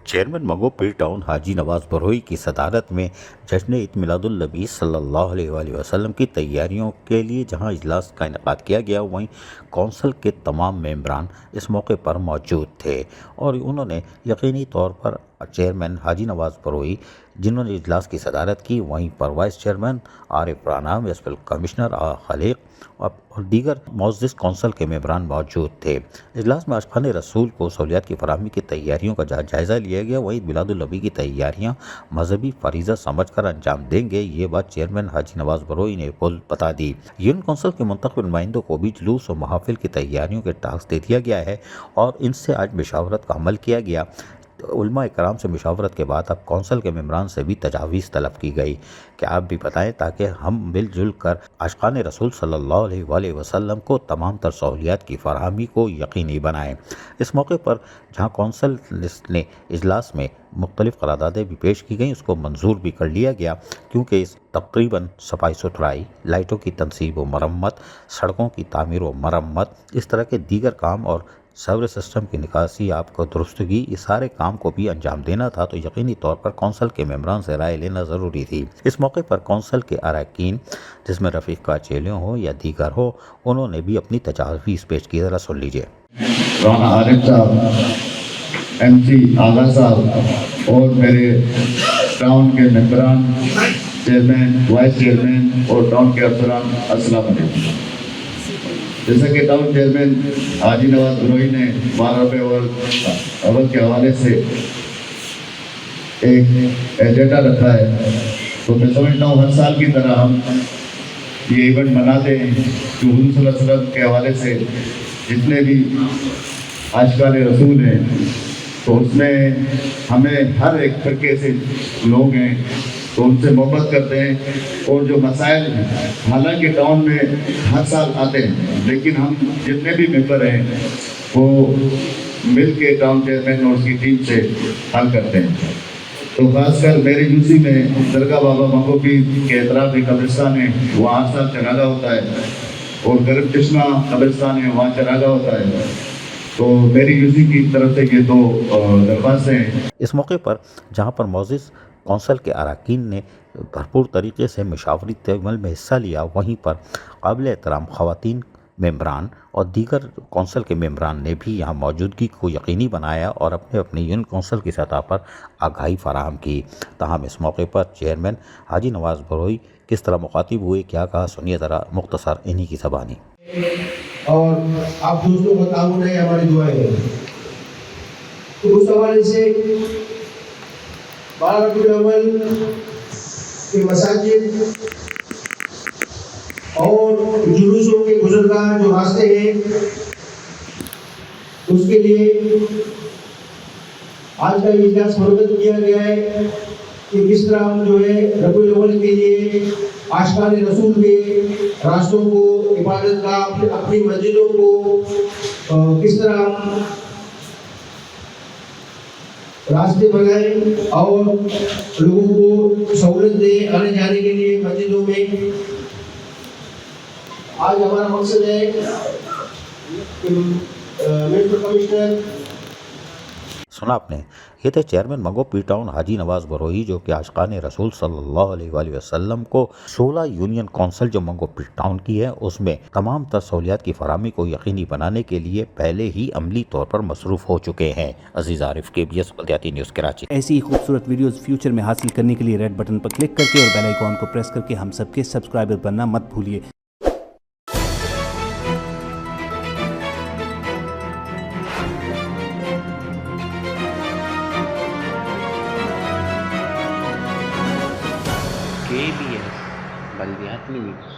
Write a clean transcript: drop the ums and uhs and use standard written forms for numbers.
Chairman منگو پیر town حاجی نواز بروئی کی صدارت میں جشن عید میلاد النبی صلی اللہ علیہ وآلہ وسلم کی تیاریوں کے لیے جہاں اجلاس کا انعقاد کیا گیا، وہیں کونسل کے تمام ممبران اس موقع پر موجود تھے اور انہوں نے یقینی طور پر چیئرمین حاجی نواز بروئی جنہوں نے اجلاس کی صدارت کی، وہیں پر وائس چیئرمین عارف رانا، میونسپل کمشنر خلیق اور دیگر معزز کونسل کے ممبران موجود تھے۔ اجلاس میں عاشقان رسول کو سہولیات کی فراہمی کی تیاریوں کا جائزہ لیا گیا۔ وہیں میلاد النبی کی تیاریاں مذہبی فریضہ سمجھ کر انجام دیں گے، یہ بات چیئرمین حاجی نواز بروئی نے بتا دی۔ یونین کونسل کے منتخب نمائندوں کو بھی جلوس و محافل کی تیاریوں کے ٹاسک دے دیا گیا ہے اور ان سے آج مشاورت کا عمل کیا گیا۔ علماء اکرام سے مشاورت کے بعد اب کونسل کے ممبران سے بھی تجاویز طلب کی گئی کہ آپ بھی بتائیں تاکہ ہم مل جل کر عاشقان رسول صلی اللہ علیہ وآلہ وسلم کو تمام تر سہولیات کی فراہمی کو یقینی بنائیں۔ اس موقع پر جہاں کونسل نے اجلاس میں مختلف قراردادیں بھی پیش کی گئیں، اس کو منظور بھی کر لیا گیا کیونکہ اس تقریباً صفائی ستھرائی، لائٹوں کی تنصیب و مرمت، سڑکوں کی تعمیر و مرمت، اس طرح کے دیگر کام اور سیور سسٹم کی نکاسی، آپ کو درستگی، اس سارے کام کو بھی انجام دینا تھا، تو یقینی طور پر کونسل کے ممبران سے رائے لینا ضروری تھی۔ اس موقع پر کونسل کے اراکین، جس میں رفیق کاچیلیوں ہو یا دیگر ہو، انہوں نے بھی اپنی تجاویز پیش کی، ذرا سن لیجیے۔ رانا عارف صاحب، ایم سی آغا صاحب اور میرے ٹاؤن کے ممبران، چیئرمین، وائس چیئرمین اور ٹاؤن کے افسران، السلام علیکم۔ جیسا کہ ٹاؤن چیئرمین حاجی نواز بروئی نے 12 ربیع الاول کے حوالے سے ایک ایجنڈا رکھا ہے، تو میں سمجھتا ہوں ہر سال کی طرح ہم یہ ایونٹ مناتے ہیں کہ حضور صلی اللہ علیہ وسلم کے حوالے سے جتنے بھی عاشقان رسول ہیں، تو اس میں ہمیں ہر ایک فرقے سے لوگ ہیں تو ان سے محبت کرتے ہیں، اور جو مسائل حالانکہ ٹاؤن میں ہر سال آتے ہیں، لیکن ہم جتنے بھی ممبر ہیں وہ مل کے ٹاؤن چیئرمین اور اس کی ٹیم سے حل کرتے ہیں۔ تو خاص کر میرے یوسی میں درگاہ بابا منگو پیر کے اطراف ایک قبرستان ہے، وہاں ہر سال چراغا ہوتا ہے، اور گرم چشمہ قبرستان ہے، وہاں چراغا ہوتا ہے۔ تو میری یوسی کی طرف سے یہ دو درخواستیں ہیں۔ اس موقع پر جہاں پر معزز کونسل کے اراکین نے بھرپور طریقے سے مشاورتی عمل میں حصہ لیا، وہیں پر قابل احترام خواتین ممبران اور دیگر کونسل کے ممبران نے بھی یہاں موجودگی کو یقینی بنایا اور اپنے اپنے یونین کونسل کی سطح پر آگاہی فراہم کی۔ تاہم اس موقع پر چیئرمین حاجی نواز بروئی کس طرح مخاطب ہوئے، کیا کہا، سنیے ذرا مختصر انہی کی زبانی۔ اور آپ دوستوں کا تعاون ہے، ہماری دعائیں ہیں۔ تو اس حوالے سے 12 ربیع الاول کے مساجد اور جلوسوں کے گزرگاہ جو راستے ہیں، اس کے لیے آج کا یہ اجلاس منعقد کیا گیا ہے کہ کس طرح ہم جو ہے ربیع الاول کے لیے عاشقان رسول کے راستوں کو، عبادت کا، اپنی مسجدوں کو کس طرح ہم راستے بنائیں اور لوگوں کو سہولت دیں آنے جانے کے لیے مسجدوں میں۔ آج ہمارا مقصد ہے کہ میونسپل کمشنر، سنا آپ نے، یہ تھے چیئرمین منگو پیر ٹاؤن حاجی نواز بروئی، جو کہ عاشقان رسول صلی اللہ علیہ وآلہ وسلم کو 16 یونین کونسل جو منگو پیر ٹاؤن کی ہے، اس میں تمام تر سہولیات کی فراہمی کو یقینی بنانے کے لیے پہلے ہی عملی طور پر مصروف ہو چکے ہیں۔ عزیز عارف، KBS بلدیاتی نیوز کراچی۔ ایسی ہی خوبصورت ویڈیوز فیوچر میں حاصل کرنے کے لیے ریڈ بٹن پر کلک کر کے اور بیل آئیکن کو پریس کر کے ہم سب کے سبسکرائبر بننا مت بھولیے۔ KBS بلدیاتی نیوز۔